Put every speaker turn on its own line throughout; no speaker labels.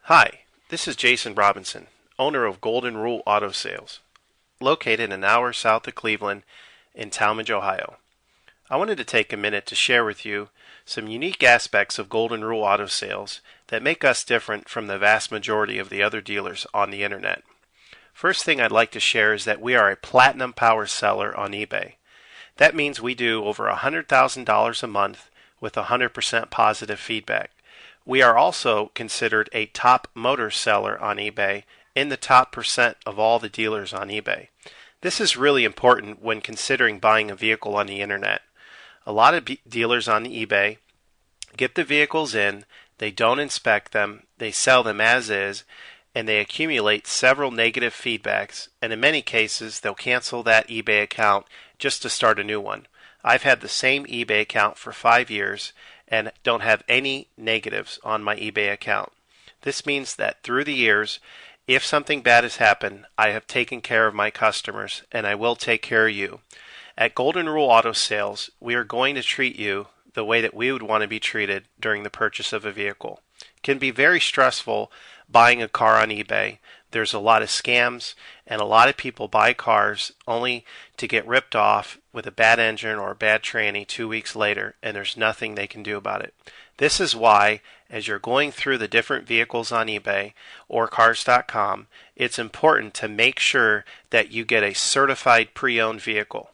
Hi, this is Jason Robinson, owner of Golden Rule Auto Sales, located an hour south of Cleveland in Tallmadge, Ohio. I wanted to take a minute to share with you some unique aspects of Golden Rule Auto Sales that make us different from the vast majority of the other dealers on the internet. First thing I'd like to share is that we are a platinum power seller on eBay. That means we do over $100,000 a month with 100% positive feedback. We are also considered a top motor seller on eBay in the top percent of all the dealers on eBay. This is really important when considering buying a vehicle on the internet. A lot of dealers on eBay get the vehicles in, they don't inspect them, they sell them as is, and they accumulate several negative feedbacks, and in many cases they'll cancel that eBay account just to start a new one. I've had the same eBay account for 5 years and don't have any negatives on my eBay account. This means that through the years, if something bad has happened, I have taken care of my customers and I will take care of you. At Golden Rule Auto Sales, we are going to treat you the way that we would want to be treated during the purchase of a vehicle. It can be very stressful buying a car on eBay. There's a lot of scams, and a lot of people buy cars only to get ripped off with a bad engine or a bad tranny 2 weeks later, and there's nothing they can do about it. This is why, as you're going through the different vehicles on eBay or cars.com, it's important to make sure that you get a certified pre-owned vehicle.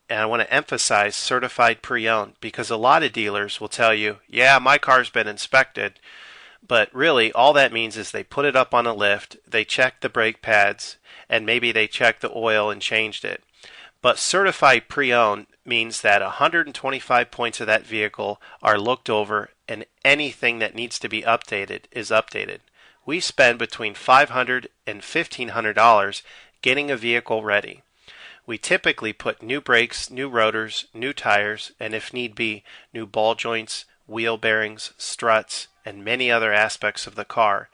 And I want to emphasize certified pre-owned because a lot of dealers will tell you, yeah, my car's been inspected. But really, all that means is they put it up on a lift, they check the brake pads, and maybe they checked the oil and changed it. But certified pre-owned means that 125 points of that vehicle are looked over and anything that needs to be updated is updated. We spend between $500 and $1,500 getting a vehicle ready. We typically put new brakes, new rotors, new tires, and if need be, new ball joints, wheel bearings, struts, and many other aspects of the car,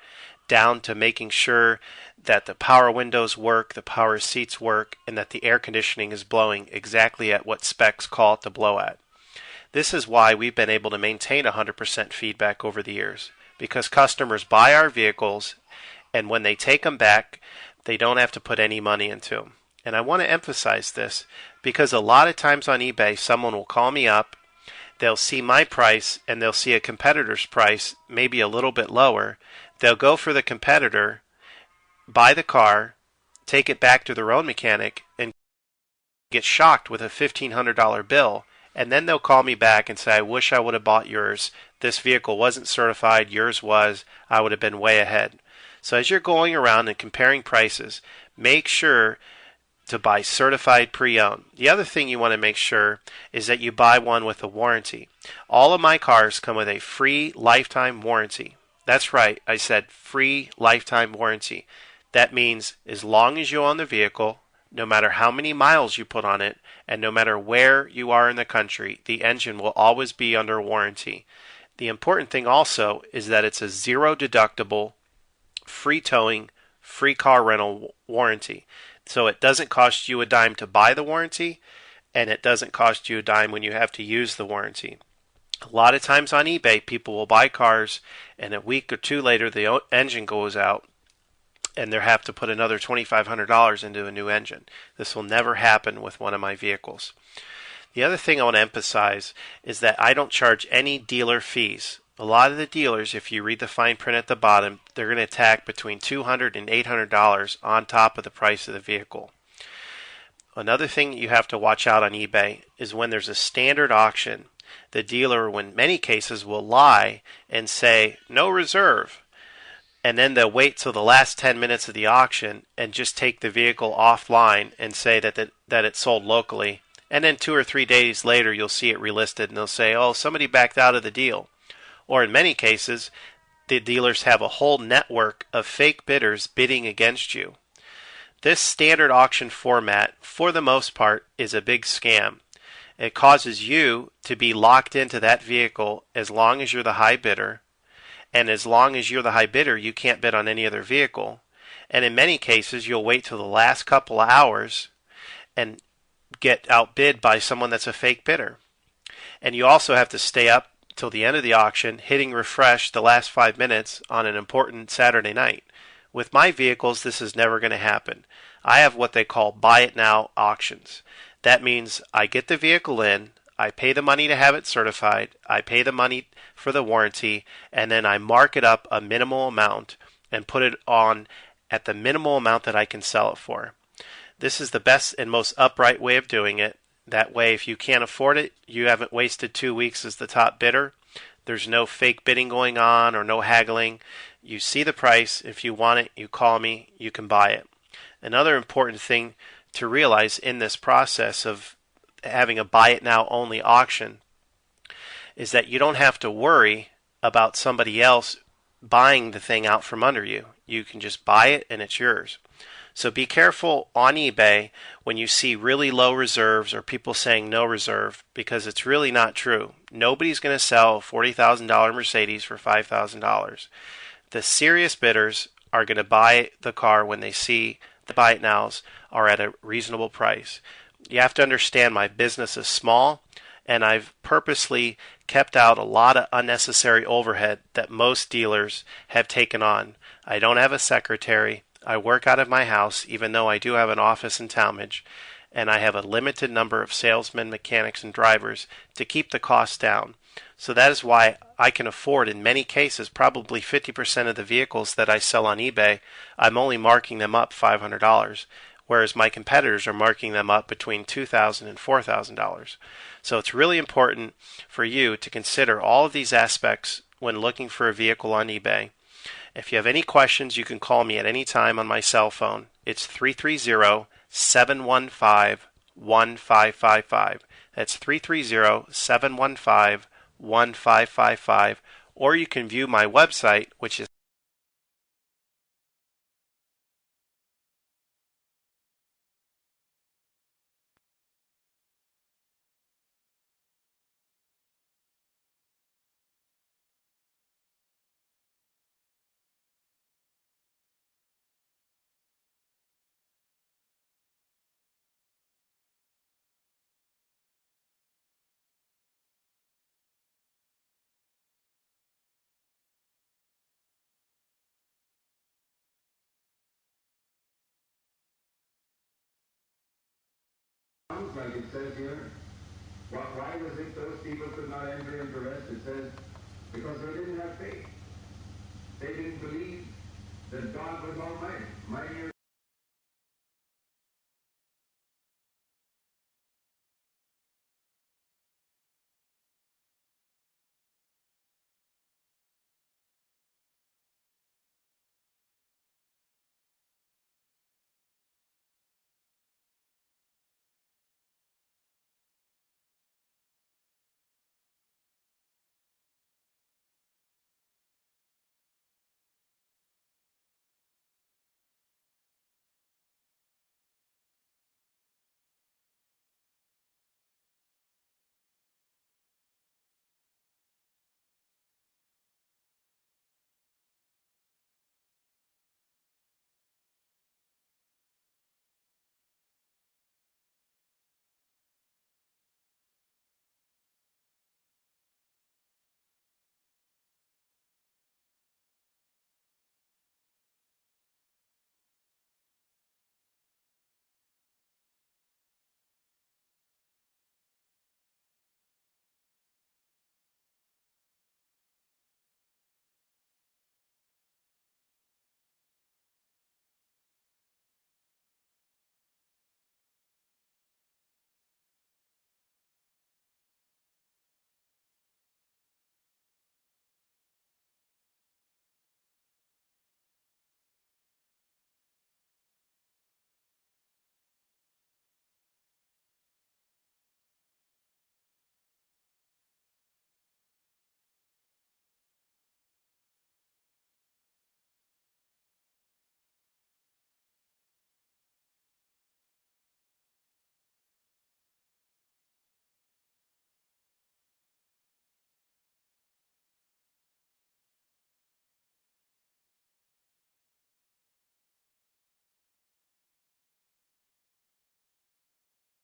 down to making sure that the power windows work, the power seats work, and that the air conditioning is blowing exactly at what specs call it to blow at. This is why we've been able to maintain 100% feedback over the years, because customers buy our vehicles, and when they take them back, they don't have to put any money into them. And I want to emphasize this because a lot of times on eBay, someone will call me up, they'll see my price and they'll see a competitor's price, maybe a little bit lower. They'll go for the competitor, buy the car, take it back to their own mechanic, and get shocked with a $1,500 bill. And then they'll call me back and say, I wish I would have bought yours. This vehicle wasn't certified. Yours was. I would have been way ahead. So as you're going around and comparing prices, make sure to buy certified pre-owned. The other thing you want to make sure is that you buy one with a warranty. All of my cars come with a free lifetime warranty. That's right, I said free lifetime warranty. That means as long as you own the vehicle, no matter how many miles you put on it, and no matter where you are in the country, the engine will always be under warranty. The important thing also is that it's a zero deductible, free towing, free car rental warranty. So it doesn't cost you a dime to buy the warranty, and it doesn't cost you a dime when you have to use the warranty. A lot of times on eBay, people will buy cars, and a week or two later, the engine goes out, and they have to put another $2,500 into a new engine. This will never happen with one of my vehicles. The other thing I want to emphasize is that I don't charge any dealer fees. A lot of the dealers, if you read the fine print at the bottom, they're going to tack between $200 and $800 on top of the price of the vehicle. Another thing you have to watch out on eBay is when there's a standard auction, the dealer, in many cases, will lie and say, no reserve. And then they'll wait till the last 10 minutes of the auction and just take the vehicle offline and say that it's sold locally. And then 2 or 3 days later, you'll see it relisted and they'll say, oh, somebody backed out of the deal. Or in many cases, the dealers have a whole network of fake bidders bidding against you. This standard auction format, for the most part, is a big scam. It causes you to be locked into that vehicle as long as you're the high bidder. And as long as you're the high bidder, you can't bid on any other vehicle. And in many cases, you'll wait till the last couple of hours and get outbid by someone that's a fake bidder. And you also have to stay up till the end of the auction, hitting refresh the last 5 minutes on an important Saturday night. With my vehicles, this is never going to happen. I have what they call buy it now auctions. That means I get the vehicle in, I pay the money to have it certified, I pay the money for the warranty, and then I mark it up a minimal amount and put it on at the minimal amount that I can sell it for. This is the best and most upright way of doing it. That way, if you can't afford it, you haven't wasted 2 weeks as the top bidder. There's no fake bidding going on or no haggling. You see the price. If you want it, you call me. You can buy it. Another important thing to realize in this process of having a buy it now only auction is that you don't have to worry about somebody else buying the thing out from under you. You can just buy it and it's yours. So be careful on eBay when you see really low reserves or people saying no reserve, because it's really not true. Nobody's going to sell a $40,000 Mercedes for $5,000. The serious bidders are going to buy the car when they see the buy it nows are at a reasonable price. You have to understand my business is small, and I've purposely kept out a lot of unnecessary overhead that most dealers have taken on. I don't have a secretary. I work out of my house, even though I do have an office in Tallmadge, and I have a limited number of salesmen, mechanics, and drivers to keep the costs down. So that is why I can afford, in many cases, probably 50% of the vehicles that I sell on eBay, I'm only marking them up $500, whereas my competitors are marking them up between $2,000 and $4,000. So it's really important for you to consider all of these aspects when looking for a vehicle on eBay. If you have any questions, you can call me at any time on my cell phone. It's 330-715-1555. That's 330-715-1555. Or you can view my website, which is
like it says here. Why was it those people could not enter into rest? It says, because they didn't have faith. They didn't believe that God was almighty. Mightier